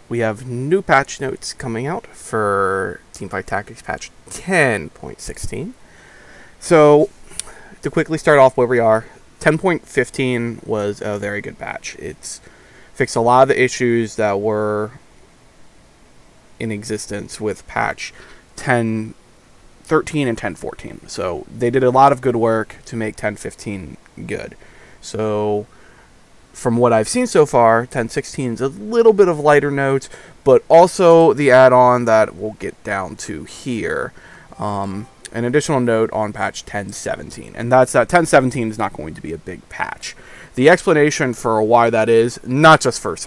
we have new patch notes coming out for Teamfight Tactics patch 10.16. So, to quickly start off where we are, 10.15 was a very good patch. It's fixed a lot of the issues that were in existence with patch 10.13 and 10.14. So, they did a lot of good work to make 10.15 good. So, from what I've seen so far, 10.16 is a little bit of lighter notes, but also the add-on that we'll get down to here. An additional note on patch 10.17, and that's that 10.17 is not going to be a big patch. The explanation for why that is, not just for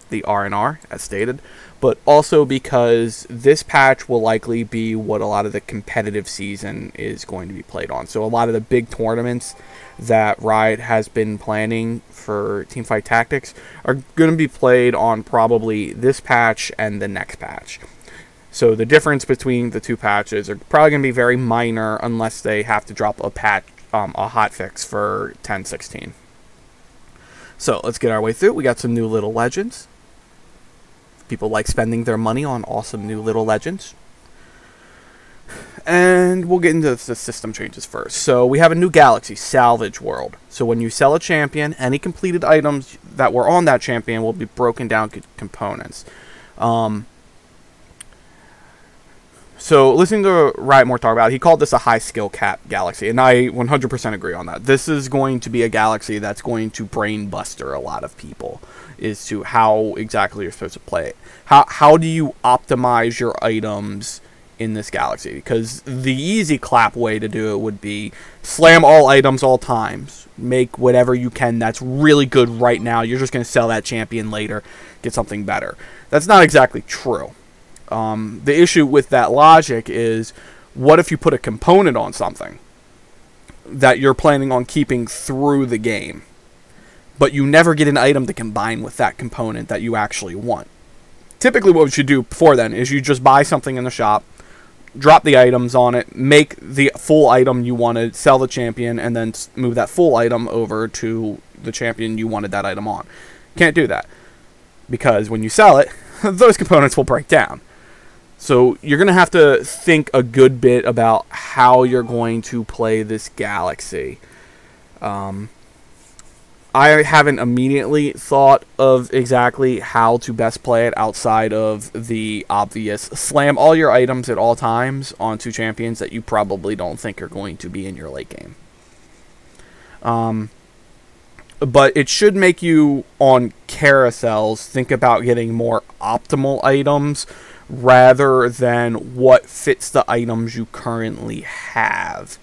the R&R, as stated, but also because this patch will likely be what a lot of the competitive season is going to be played on. So a lot of the big tournaments that Riot has been planning for Teamfight Tactics are going to be played on probably this patch and the next patch. So the difference between the two patches are probably going to be very minor unless they have to drop a patch, a hotfix for 10.16. So let's get our way through. We got some new little legends. People like spending their money on awesome new little legends. And we'll get into the system changes first. So we have a new galaxy, Salvage World. So when you sell a champion, any completed items that were on that champion will be broken down to components. So listening to Riot More talk about it, he called this a high skill cap galaxy, and I 100% agree on that. This is going to be a galaxy that's going to brain buster a lot of people as to how exactly you're supposed to play it. How do you optimize your items in this galaxy? Because the easy clap way to do it would be slam all items all times. Make whatever you can that's really good right now. You're just going to sell that champion later, get something better. That's not exactly true. The issue with that logic is, what if you put a component on something that you're planning on keeping through the game, but you never get an item to combine with that component that you actually want? Typically what you should do before then is you just buy something in the shop, drop the items on it, make the full item you wanted, sell the champion, and then move that full item over to the champion you wanted that item on. Can't do that, because when you sell it, those components will break down. So you're going to have to think a good bit about how you're going to play this galaxy. I haven't immediately thought of exactly how to best play it outside of the obvious slam all your items at all times onto champions that you probably don't think are going to be in your late game. But it should make you, on carousels, think about getting more optimal items rather than what fits the items you currently have,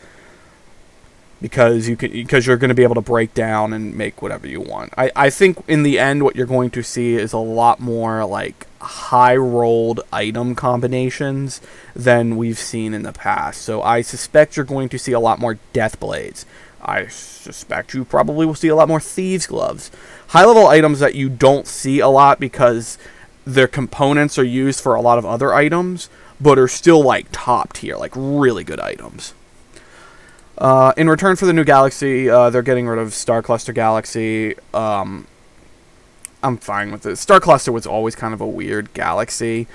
because you're going to be able to break down and make whatever you want. I think in the end what you're going to see is a lot more like high rolled item combinations than we've seen in the past. So I suspect you're going to see a lot more Death Blades. I suspect you probably will see a lot more Thieves Gloves. High level items that you don't see a lot because their components are used for a lot of other items, but are still like top tier, like really good items. In return for the new galaxy, they're getting rid of Star Cluster Galaxy. I'm fine with it. Star Cluster was always kind of a weird galaxy,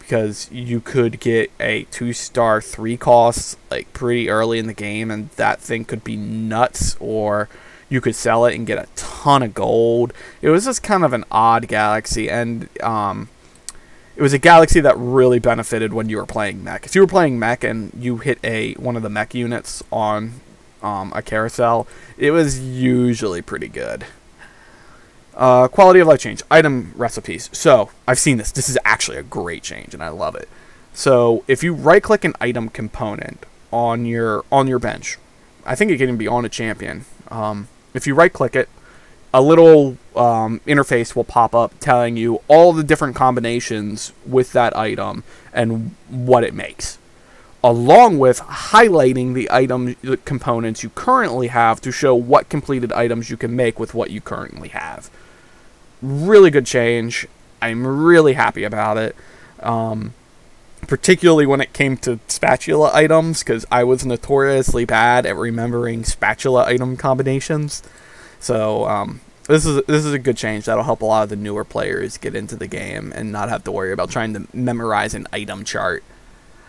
because you could get a 2-star 3 cost like pretty early in the game, and that thing could be nuts, or you could sell it and get a ton of gold. It was just kind of an odd galaxy, and it was a galaxy that really benefited when you were playing mech. If you were playing mech and you hit one of the mech units on a carousel, it was usually pretty good. Quality of life change. Item recipes. So, I've seen this. This is actually a great change, and I love it. So, if you right-click an item component on your bench, I think it can even be on a champion. If you right-click it, a little interface will pop up telling you all the different combinations with that item and what it makes, along with highlighting the components you currently have to show what completed items you can make with what you currently have. Really good change. I'm really happy about it. Particularly when it came to spatula items, because I was notoriously bad at remembering spatula item combinations. So this is a good change that'll help a lot of the newer players get into the game and not have to worry about trying to memorize an item chart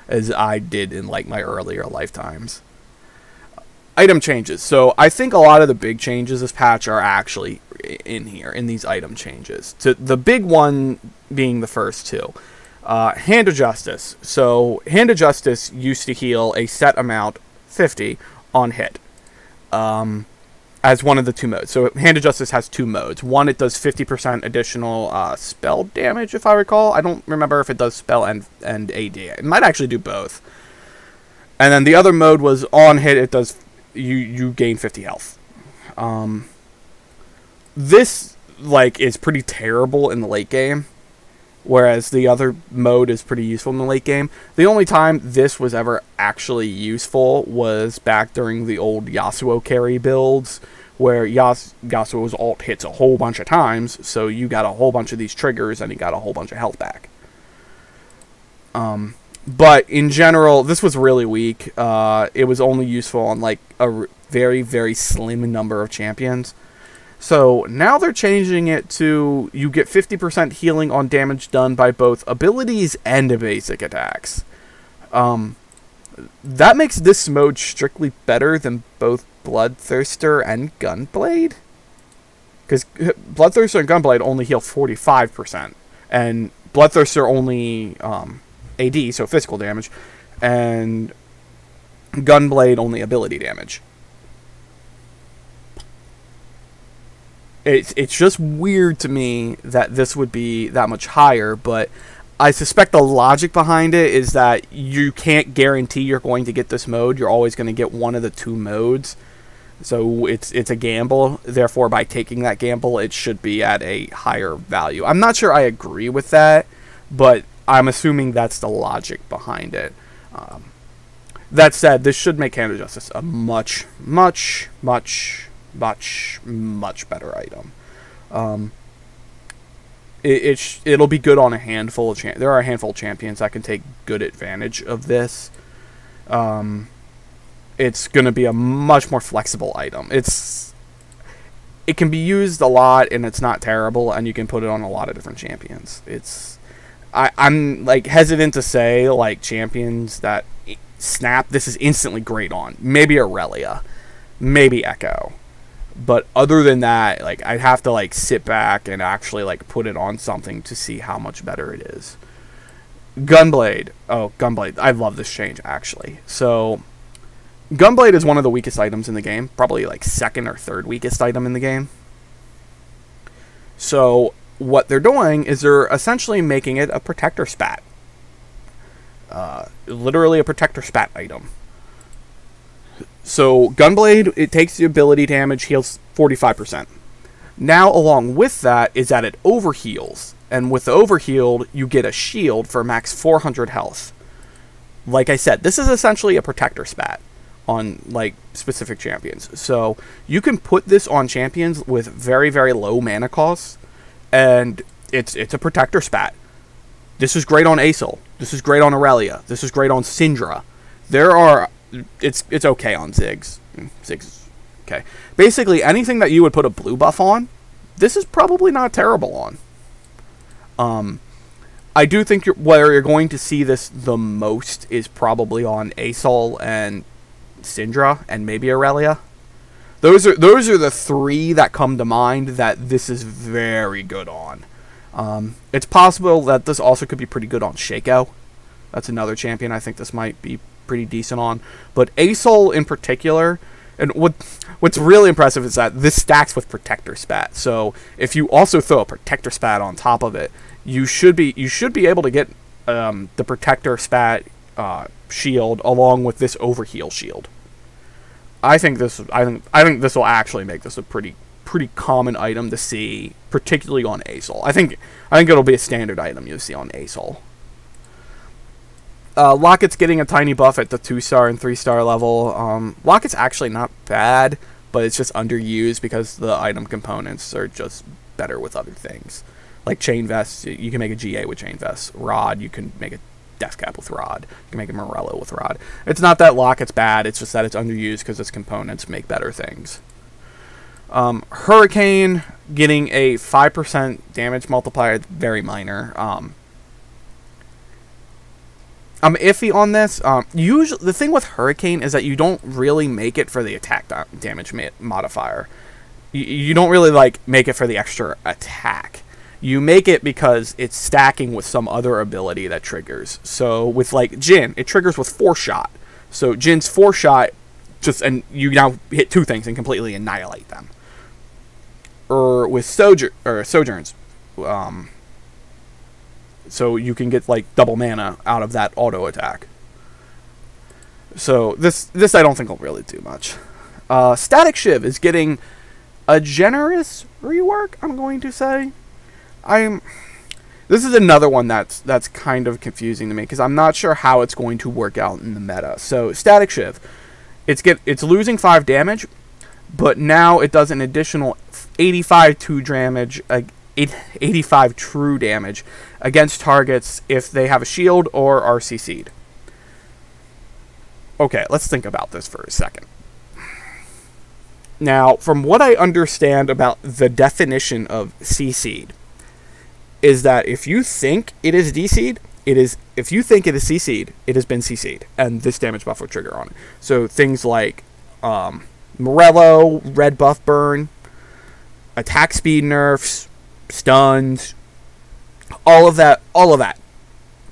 as I did in like my earlier lifetimes. Item changes. So I think a lot of the big changes this patch are actually in here in these item changes. So the big one being the first two. Hand of Justice. So Hand of Justice used to heal a set amount, 50, on hit. As one of the two modes. So Hand of Justice has two modes. One, it does 50% additional spell damage, if I recall. I don't remember if it does spell and AD. It might actually do both. And then the other mode was on hit, it does you gain 50 health. This like is pretty terrible in the late game, whereas the other mode is pretty useful in the late game. The only time this was ever actually useful was back during the old Yasuo carry builds, where Yasuo's ult hits a whole bunch of times, so you got a whole bunch of these triggers and you got a whole bunch of health back. But in general, this was really weak. It was only useful on like a very, very slim number of champions. So now they're changing it to you get 50% healing on damage done by both abilities and basic attacks. That makes this mode strictly better than both Bloodthirster and Gunblade. Because Bloodthirster and Gunblade only heal 45%. And Bloodthirster only AD, so physical damage. And Gunblade only ability damage. It's just weird to me that this would be that much higher, but I suspect the logic behind it is that you can't guarantee you're going to get this mode. You're always going to get one of the two modes. So it's a gamble. Therefore, by taking that gamble, it should be at a higher value. I'm not sure I agree with that, but I'm assuming that's the logic behind it. That said, this should make Hand of Justice a much, much, much, much, much better item. It'll be good on a handful of there are a handful of champions that can take good advantage of this. It's going to be a much more flexible item. It can be used a lot, and it's not terrible, and you can put it on a lot of different champions. I'm like hesitant to say like champions that Snap this is instantly great on. Maybe Aurelia, maybe Echo. But other than that, like I'd have to like sit back and actually like put it on something to see how much better it is. Gunblade. Oh, Gunblade. I love this change actually. So Gunblade is one of the weakest items in the game, probably like second or third weakest item in the game. So what they're doing is they're essentially making it a protector spat. Literally a protector spat item. So, Gunblade, it takes the ability damage, heals 45%. Now, along with that, is that it overheals. And with the overhealed, you get a shield for max 400 health. Like I said, this is essentially a protector spat on, like, specific champions. So, you can put this on champions with very, very low mana costs, and it's a protector spat. This is great on Aesol. This is great on Aurelia. This is great on Syndra. It's okay on Ziggs. Ziggs, okay. Basically, anything that you would put a blue buff on, this is probably not terrible on. I do think where you're going to see this the most is probably on Aesol and Syndra and maybe Aurelia. Those are the three that come to mind that this is very good on. It's possible that this also could be pretty good on Shaco. That's another champion I think this might be pretty decent on. But Aesol in particular, and what's really impressive is that this stacks with Protector Spat. So if you also throw a Protector Spat on top of it, you should be able to get the Protector Spat shield along with this Overheal shield. I think this will actually make this a pretty common item to see, particularly on Aesol. I think it'll be a standard item you'll see on Aesol. Locket's getting a tiny buff at the 2-star and 3-star level. Locket's actually not bad, but it's just underused because the item components are just better with other things. Like Chain Vest, you can make a GA with Chain Vest. Rod, you can make a Death Cap with Rod. You can make a Morello with Rod. It's not that Locket's bad, it's just that it's underused because its components make better things. Hurricane getting a 5% damage multiplier, very minor. I'm iffy on this. Usually, the thing with Hurricane is that you don't really make it for the attack damage modifier. You don't really make it for the extra attack. You make it because it's stacking with some other ability that triggers. So with Jin, it triggers with 4-shot. So Jin's 4-shot and you now hit 2 things and completely annihilate them. Or with Sojourns, so you can get double mana out of that auto attack. So this I don't think will really do much. Static Shiv is getting a generous rework, I'm going to say. This is another one that's kind of confusing to me because I'm not sure how it's going to work out in the meta. So Static Shiv, it's losing 5 damage, but now it does an additional 85 true damage against targets if they have a shield or are CC'd. Okay, let's think about this for a second. Now, from what I understand about the definition of CC'd, is that if you think it is DC'd, if you think it is CC'd, it has been CC'd, and this damage buff will trigger on it. So things like Morello, red buff burn, attack speed nerfs, stuns, all of that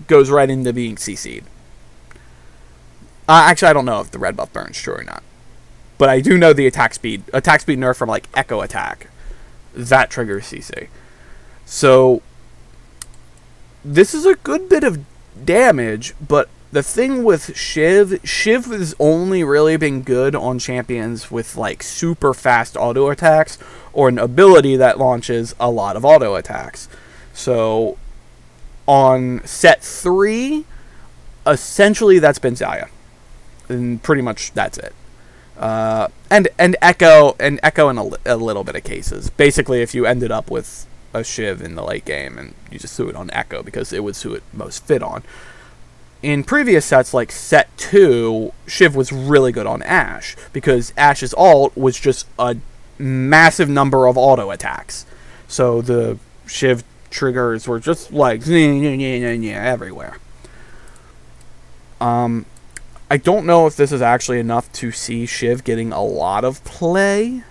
goes right into being CC'd. Actually, I don't know if the red buff burn's true or not, but I do know the attack speed nerf from Echo Attack, that triggers CC. So this is a good bit of damage, but the thing with Shiv has only really been good on champions with super fast auto attacks or an ability that launches a lot of auto attacks. So on set 3, essentially that's been Xayah, and pretty much that's it. And Echo in a little bit of cases. Basically, if you ended up with a Shiv in the late game and you just threw it on Echo because it was who it most fit on. In previous sets, like set 2, Shiv was really good on Ashe because Ashe's ult was just a massive number of auto attacks. So the Shiv triggers were just everywhere. I don't know if this is actually enough to see Shiv getting a lot of play,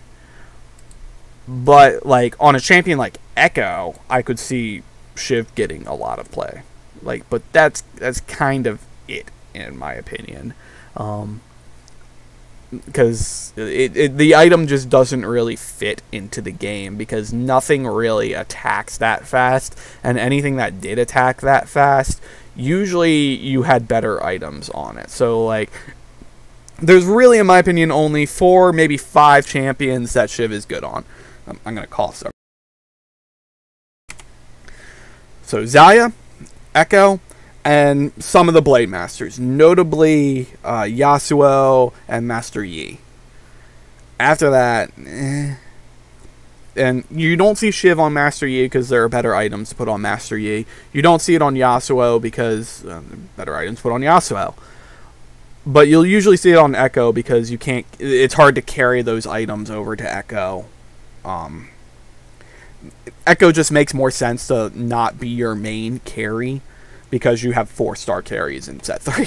but on a champion like Echo, I could see Shiv getting a lot of play. But that's kind of it, in my opinion. Because the item just doesn't really fit into the game because nothing really attacks that fast, and anything that did attack that fast, usually you had better items on it. So, there's really, in my opinion, only 4, maybe 5 champions that Shiv is good on. I'm going to cough, sorry. So, Xayah, Echo, and some of the Blade Masters, notably Yasuo and Master Yi. After that, and you don't see Shiv on Master Yi because there are better items to put on Master Yi. You don't see it on Yasuo because there are better items to put on Yasuo. But you'll usually see it on Echo because you can't. It's hard to carry those items over to Echo. Echo just makes more sense to not be your main carry because you have 4-star carries in set 3.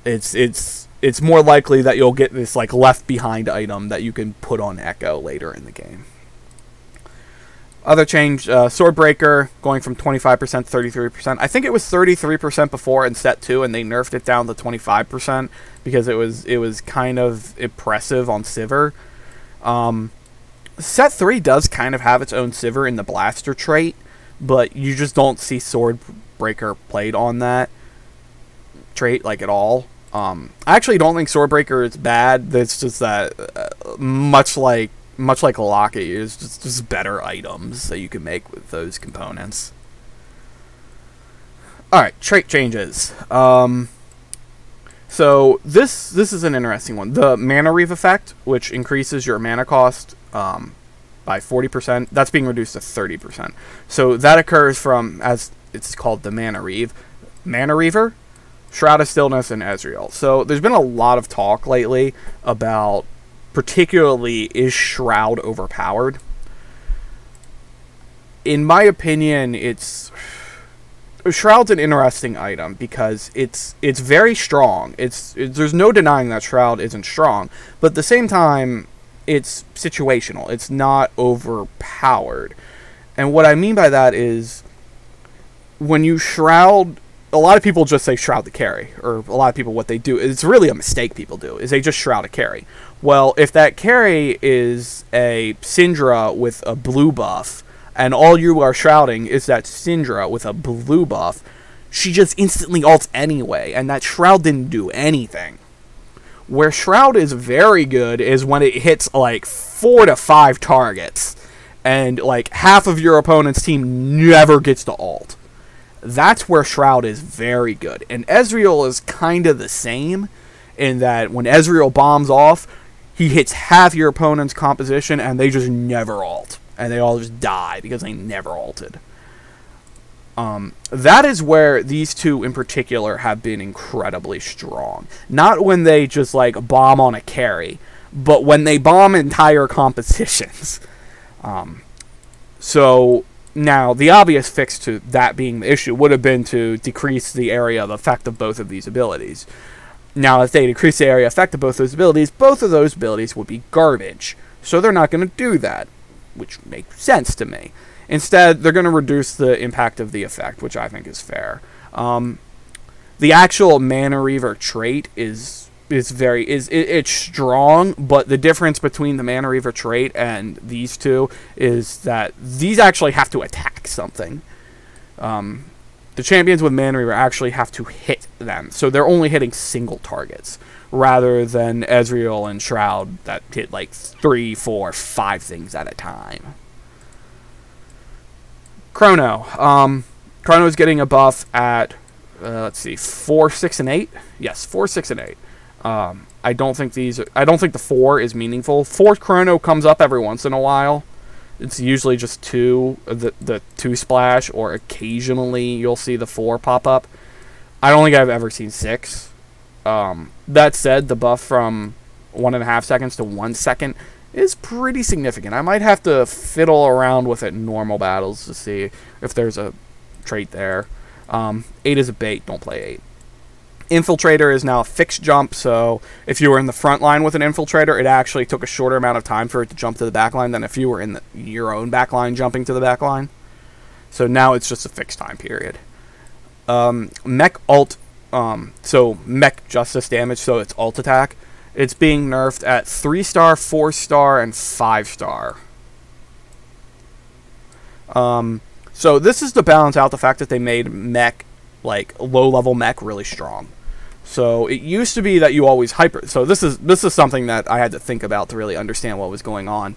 It's more likely that you'll get this left behind item that you can put on Echo later in the game. Other change, Swordbreaker going from 25% to 33%. I think it was 33% before in set 2, and they nerfed it down to 25% because it was kind of impressive on Sivir. Set 3 does kind of have its own Sivir in the Blaster trait, but you just don't see Swordbreaker played on that trait at all. I actually don't think Swordbreaker is bad. It's just that much like Locket, it's just better items that you can make with those components. Alright, trait changes. So this is an interesting one. The Mana Reave effect, which increases your mana cost by 40%, that's being reduced to 30%. So that occurs from, as it's called, the Mana Reave, Mana Reaver, Shroud of Stillness, and Ezreal. So there's been a lot of talk lately about particularly, is Shroud overpowered? In my opinion, Shroud's an interesting item because it's very strong. There's no denying that Shroud isn't strong, but at the same time, it's situational. It's not overpowered. And what I mean by that is, when you Shroud, a lot of people just say Shroud to carry, or a lot of people, what they do, it's really a mistake people do, is they just Shroud to carry. Well, if that carry is a Syndra with a blue buff, and all you are shrouding is that Syndra with a blue buff, she just instantly ults anyway, and that Shroud didn't do anything. Where Shroud is very good is when it hits like 4 to 5 targets, and like half of your opponent's team never gets to ult. That's where Shroud is very good. And Ezreal is kind of the same, in that when Ezreal bombs off, he hits half your opponent's composition, and they just never ult. And they all just die because they never ulted. That is where these two in particular have been incredibly strong. Not when they just like bomb on a carry, but when they bomb entire compositions. So now the obvious fix to that being the issue would have been to decrease the area of effect of both of these abilities. Now, if they decrease the area of effect of both of those abilities would be garbage. So they're not going to do that, which makes sense to me. Instead, they're going to reduce the impact of the effect, which I think is fair. The actual Mana Reaver trait it's strong, but the difference between the Mana Reaver trait and these two is that these actually have to attack something. The champions with Mana Reaver actually have to hit them, so they're only hitting single targets, rather than Ezreal and Shroud that hit like 3, 4, 5 things at a time. Chrono. Chrono is getting a buff at, let's see, 4, 6, and 8? Yes, 4, 6, and 8. I don't think the 4 is meaningful. 4th Chrono comes up every once in a while. It's usually just 2, the 2 splash, or occasionally you'll see the 4 pop up. I don't think I've ever seen 6. That said, the buff from 1.5 seconds to 1 second is pretty significant. I might have to fiddle around with it in normal battles to see if there's a trait there. 8 is a bait, don't play 8. Infiltrator is now a fixed jump, so if you were in the front line with an Infiltrator, it actually took a shorter amount of time for it to jump to the back line than if you were in your own back line jumping to the back line. So now it's just a fixed time period. Mech ult, so mech justice damage, so it's ult attack. It's being nerfed at 3-star, 4-star, and 5-star. So this is to balance out the fact that they made mech, like low-level mech, really strong. So it used to be that you always hyper. So this is something that I had to think about to really understand what was going on.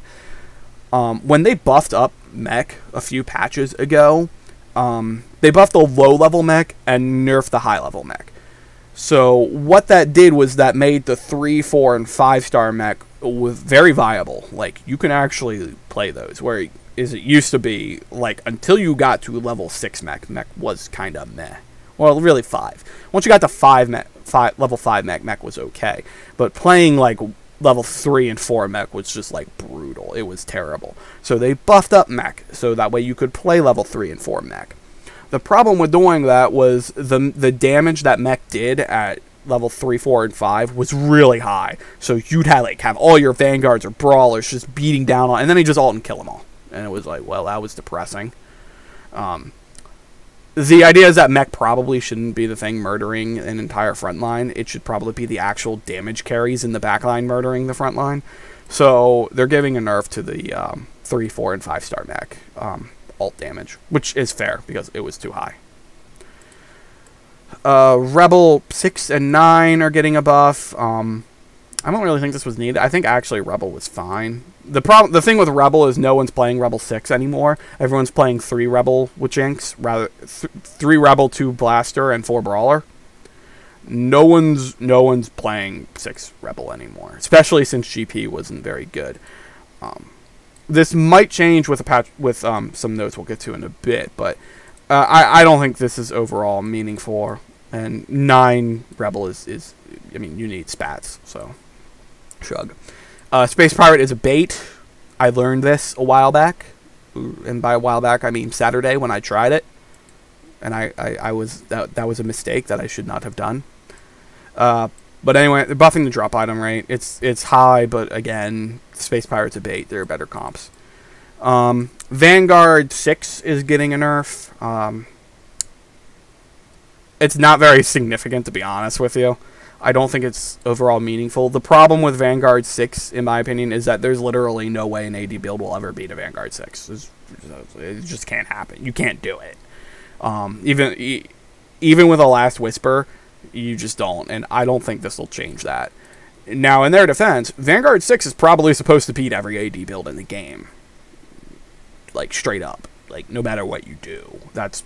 When they buffed up mech a few patches ago, they buffed the low-level mech and nerfed the high-level mech. So what that did was that made the 3, 4, and 5-star mech very viable. Like, you can actually play those, where it used to be, like, until you got to level 6 mech was kind of meh. Well, really 5. Once you got to level 5 mech was okay. But playing, like, level 3 and 4 mech was just, like, brutal. It was terrible. So they buffed up mech, so that way you could play level 3 and 4 mech. The problem with doing that was the damage that mech did at level 3, 4, and 5 was really high. So you'd have all your vanguards or brawlers just beating down on, and then they just ult and kill them all. And it was like, well, that was depressing. The idea is that mech probably shouldn't be the thing murdering an entire front line. It should probably be the actual damage carries in the back line murdering the front line. So they're giving a nerf to the 3, 4, and 5-star mech ult damage, which is fair because it was too high. Rebel 6 and 9 are getting a buff. I don't really think this was needed. I think actually Rebel was fine. The thing with Rebel is no one's playing Rebel 6 anymore. Everyone's playing 3 Rebel with Jinx, rather 3 Rebel, 2 Blaster, and 4 Brawler. No one's playing 6 Rebel anymore, especially since GP wasn't very good. This might change with a patch with some notes we'll get to in a bit, but I don't think this is overall meaningful. And 9 Rebel is I mean, you need spats, so shrug. Space Pirate is a bait. I learned this a while back. And by a while back, I mean Saturday when I tried it. And I was that was a mistake that I should not have done. But anyway, buffing the drop item rate. It's high, but again, Space Pirate's a bait. There are better comps. Vanguard 6 is getting a nerf. It's not very significant, to be honest with you. I don't think it's overall meaningful. The problem with Vanguard 6, in my opinion, is that there's literally no way an AD build will ever beat a Vanguard 6. It just can't happen. You can't do it. Even with a Last Whisper, you just don't. And I don't think this will change that. Now, in their defense, Vanguard 6 is probably supposed to beat every AD build in the game. Like, straight up. Like, no matter what you do. That's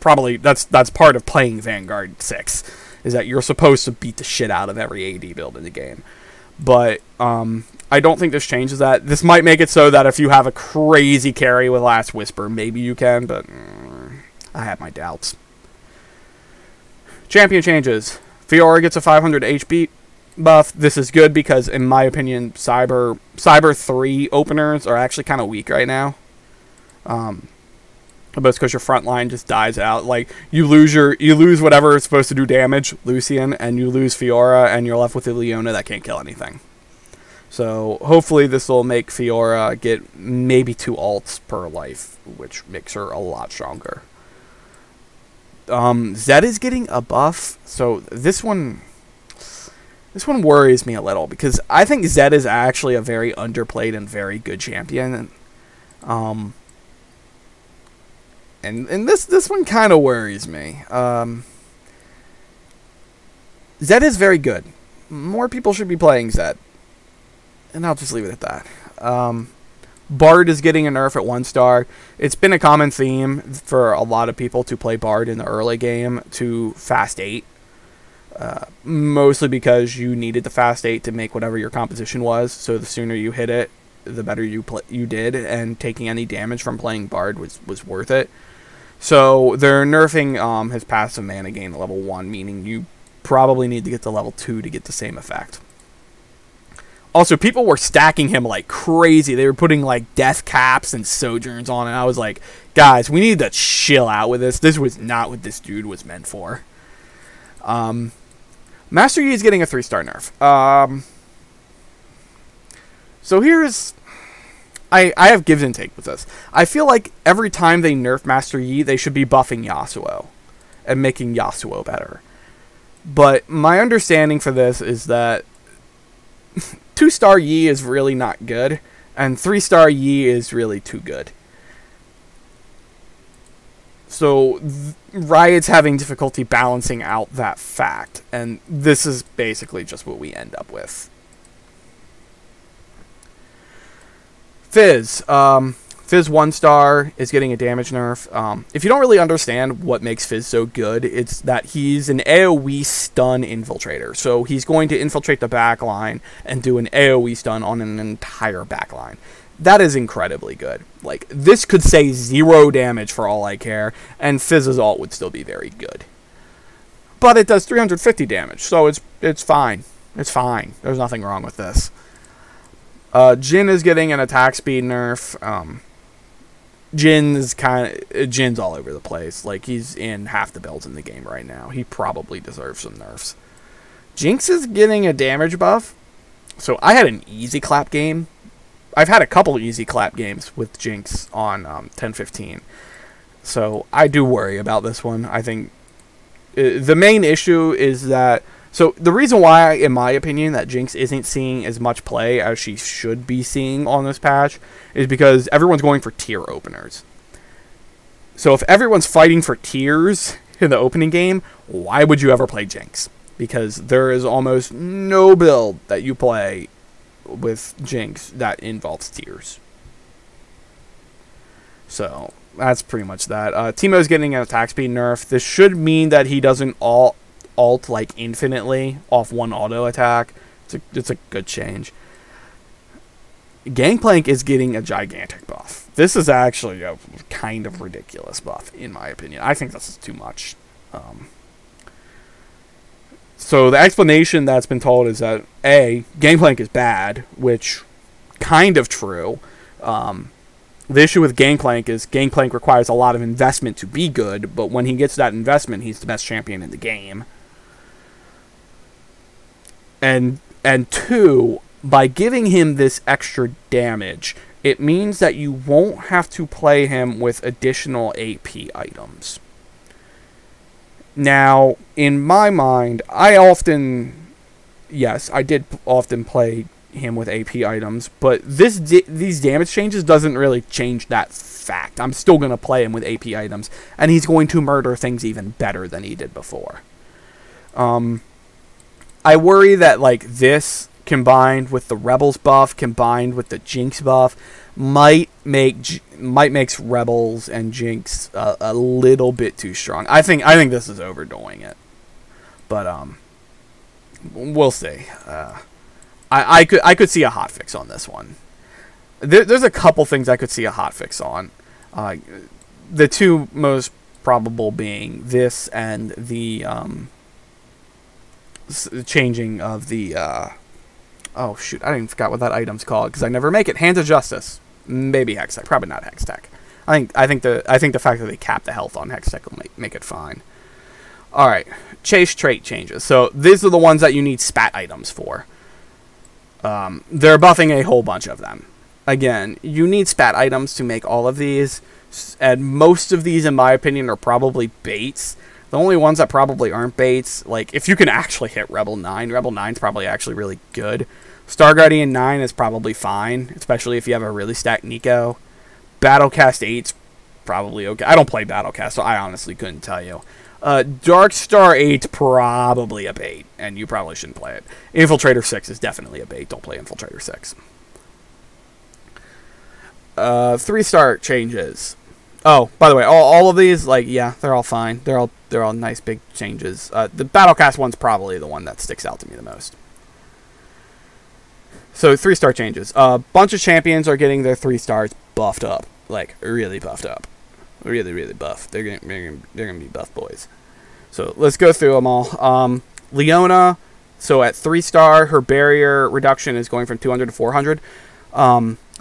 part of playing Vanguard 6, is that you're supposed to beat the shit out of every AD build in the game. But I don't think this changes that. This might make it so that if you have a crazy carry with Last Whisper, maybe you can, but I have my doubts. Champion changes. Fiora gets a 500 HP buff. This is good because, in my opinion, Cyber 3 openers are actually kind of weak right now. But it's because your front line just dies out. Like, you lose whatever is supposed to do damage, Lucian, and you lose Fiora, and you're left with a Leona that can't kill anything. So hopefully this will make Fiora get maybe 2 ults per life, which makes her a lot stronger. Zed is getting a buff, so this one worries me a little, because I think Zed is actually a very underplayed and very good champion. And this one kind of worries me. Zed is very good. More people should be playing Zed. And I'll just leave it at that. Bard is getting a nerf at 1 star. It's been a common theme for a lot of people to play Bard in the early game to fast 8. Mostly because you needed the fast 8 to make whatever your composition was. So the sooner you hit it, the better you did. And taking any damage from playing Bard was worth it. So they're nerfing his passive mana gain to level 1, meaning you probably need to get to level 2 to get the same effect. Also, people were stacking him like crazy. They were putting like death caps and sojourns on it. I was like, guys, we need to chill out with this. This was not what this dude was meant for. Master Yi is getting a 3-star nerf. So here's... I have give and take with this. I feel like every time they nerf Master Yi, they should be buffing Yasuo and making Yasuo better. But my understanding for this is that 2-star Yi is really not good, and 3-star Yi is really too good. So Riot's having difficulty balancing out that fact, and this is basically just what we end up with. Fizz. Fizz 1-star is getting a damage nerf. If you don't really understand what makes Fizz so good, it's that he's an AoE stun infiltrator. So he's going to infiltrate the backline and do an AoE stun on an entire backline. That is incredibly good. Like, this could say 0 damage for all I care, and Fizz's ult would still be very good. But it does 350 damage, so it's fine. It's fine. There's nothing wrong with this. Jhin is getting an attack speed nerf. Jin's all over the place. Like, he's in half the builds in the game right now. He probably deserves some nerfs. Jinx is getting a damage buff. So I had an easy clap game. I've had a couple easy clap games with Jinx on 10-15. So I do worry about this one. I think the main issue is that... So the reason why, in my opinion, that Jinx isn't seeing as much play as she should be seeing on this patch is because everyone's going for tier openers. So if everyone's fighting for tiers in the opening game, why would you ever play Jinx? Because there is almost no build that you play with Jinx that involves tiers. So that's pretty much that. Teemo's getting an attack speed nerf. This should mean that he doesn't ult like infinitely off one auto attack. It's a good change. Gangplank is getting a gigantic buff. This is actually a kind of ridiculous buff, in my opinion. I think this is too much. So the explanation that's been told is that A, Gangplank is bad, which kind of true. The issue with Gangplank is Gangplank requires a lot of investment to be good, but when he gets that investment, he's the best champion in the game. And two, by giving him this extra damage, it means that you won't have to play him with additional AP items. Now, in my mind, I did often play him with AP items, but these damage changes doesn't really change that fact. I'm still going to play him with AP items, and he's going to murder things even better than he did before. I worry that like this combined with the Rebels buff, combined with the Jinx buff, might makes Rebels and Jinx a little bit too strong. I think this is overdoing it, but we'll see. I could see a hotfix on this one. There's a couple things I could see a hotfix on. The two most probable being this and the changing of the oh shoot, I even forgot what that item's called because I never make it. Hands of Justice, maybe Hextech, probably not Hextech. I think the fact that they cap the health on Hextech will make it fine. All right, chase trait changes. So these are the ones that you need spat items for. They're buffing a whole bunch of them. Again, you need spat items to make all of these, and most of these, in my opinion, are probably baits. The only ones that probably aren't baits, like, if you can actually hit Rebel 9, Rebel 9's probably actually really good. Star Guardian 9 is probably fine, especially if you have a really stacked Nico. Battlecast 8's probably okay. I don't play Battlecast, so I honestly couldn't tell you. Dark Star 8's probably a bait, and you probably shouldn't play it. Infiltrator 6 is definitely a bait. Don't play Infiltrator 6. 3-star changes. Oh, by the way, all of these, like, yeah, they're all fine. They're all nice big changes. The Battlecast one's probably the one that sticks out to me the most. So 3-star changes. A bunch of champions are getting their 3 stars buffed up, like really buffed up, really buff. They're gonna be buff boys. So let's go through them all. Leona. So at 3-star, her barrier reduction is going from 200 to 400.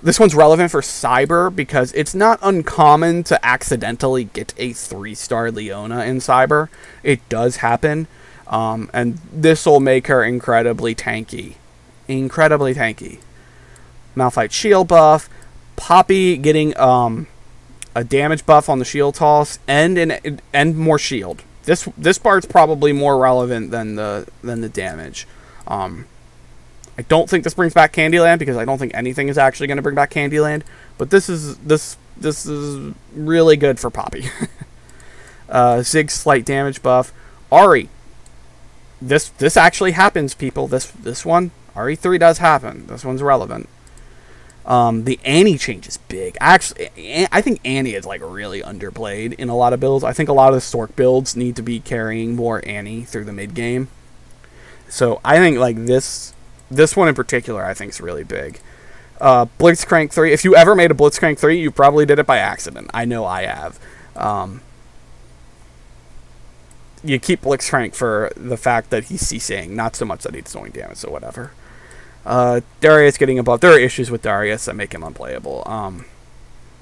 This one's relevant for Cyber because it's not uncommon to accidentally get a 3-star Leona in Cyber. It does happen. And this will make her incredibly tanky. Incredibly tanky. Malphite shield buff. Poppy getting a damage buff on the shield toss and more shield. This part's probably more relevant than the damage. I don't think this brings back Candyland because I don't think anything is actually going to bring back Candyland. But this is really good for Poppy. Zig's slight damage buff. Ari. This actually happens, people. This one, RE3 does happen. This one's relevant. The Annie change is big. Actually, I think Annie is like really underplayed in a lot of builds. I think a lot of the Stork builds need to be carrying more Annie through the mid game. So I think like this one in particular, I think is really big. Blitzcrank 3. If you ever made a Blitzcrank 3, you probably did it by accident. I know I have. You keep Blitzcrank for the fact that he's CCing, not so much that he's doing damage, so whatever. Darius getting a buff. There are issues with Darius that make him unplayable.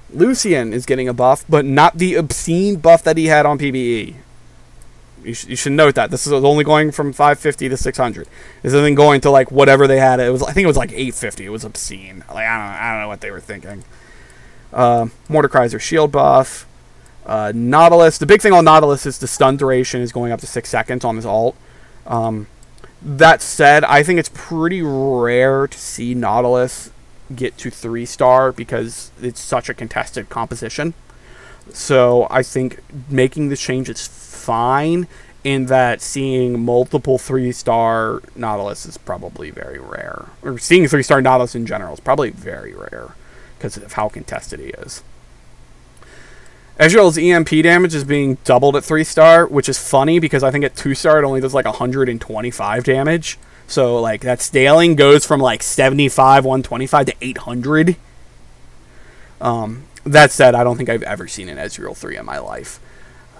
Lucian is getting a buff, but not the obscene buff that he had on PvE. You should note that. This is only going from 550 to 600. This isn't going to, like, whatever they had. I think it was, like, 850. It was obscene. Like, I don't know what they were thinking. Mordekaiser shield buff. Nautilus. The big thing on Nautilus is the stun duration is going up to 6 seconds on his ult. That said, I think it's pretty rare to see Nautilus get to 3-star because it's such a contested composition. So I think making the change is fine, in that seeing multiple 3-star Nautilus is probably very rare. Or seeing 3-star Nautilus in general is probably very rare because of how contested he is. Ezreal's EMP damage is being doubled at 3-star, which is funny because I think at 2-star it only does like 125 damage. So like that scaling goes from like 75, 125 to 800. That said, I don't think I've ever seen an Ezreal 3 in my life.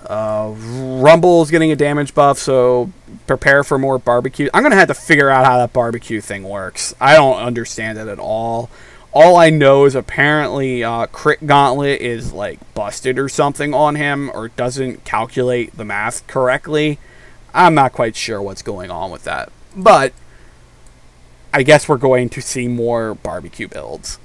Rumble's getting a damage buff, so prepare for more barbecue. I'm going to have to figure out how that barbecue thing works. I don't understand it at all. All I know is apparently Crit Gauntlet is like busted or something on him, or doesn't calculate the math correctly. I'm not quite sure what's going on with that. But I guess we're going to see more barbecue builds.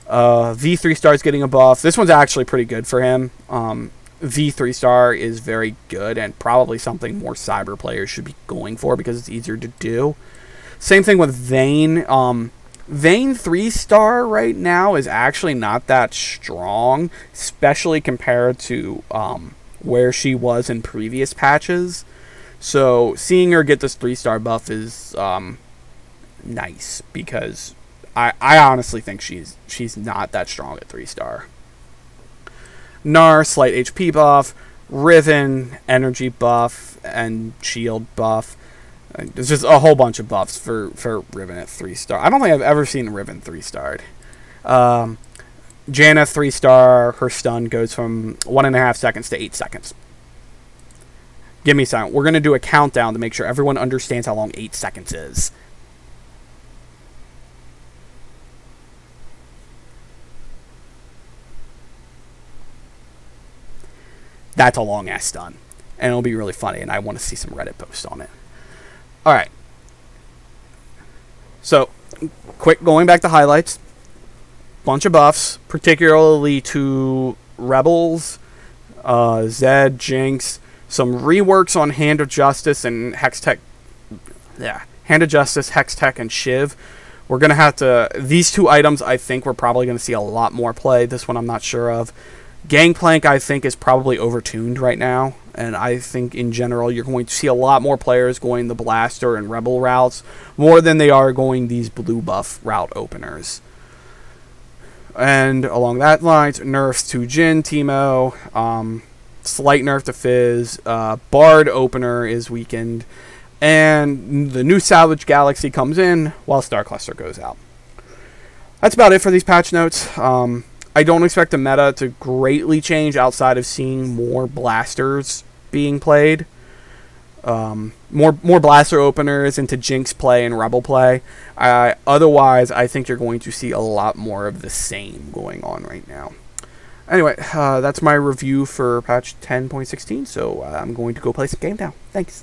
V3 Star's getting a buff. This one's actually pretty good for him. V3 Star is very good and probably something more Cyber players should be going for because it's easier to do. Same thing with Vayne. Vayne 3 Star right now is actually not that strong, especially compared to where she was in previous patches. So seeing her get this 3-star buff is nice because I honestly think she's not that strong at 3-star. Gnar, slight HP buff. Riven, energy buff and shield buff. There's just a whole bunch of buffs for Riven at 3-star. I don't think I've ever seen Riven 3-starred. Janna 3-star, her stun goes from 1.5 seconds to 8 seconds. Give me a second. We're going to do a countdown to make sure everyone understands how long 8 seconds is. That's a long-ass stun. And it'll be really funny, and I want to see some Reddit posts on it. Alright. So, quick going back to highlights. Bunch of buffs, particularly to Rebels, Zed, Jinx. Some reworks on Hand of Justice and Hextech. Yeah, Hand of Justice, Hextech, and Shiv. We're going to have to... These two items, I think we're probably going to see a lot more play. This one I'm not sure of. Gangplank, I think, is probably overtuned right now, and I think in general you're going to see a lot more players going the Blaster and Rebel routes, more than they are going these blue buff route openers. And along that lines, nerfs to Jhin, Teemo, slight nerf to Fizz, Bard opener is weakened, and the new Savage Galaxy comes in while Star Cluster goes out. That's about it for these patch notes. I don't expect the meta to greatly change outside of seeing more blasters being played. More blaster openers into Jinx play and Rebel play. Otherwise, I think you're going to see a lot more of the same going on right now. Anyway, that's my review for patch 10.16, so I'm going to go play some game now. Thanks.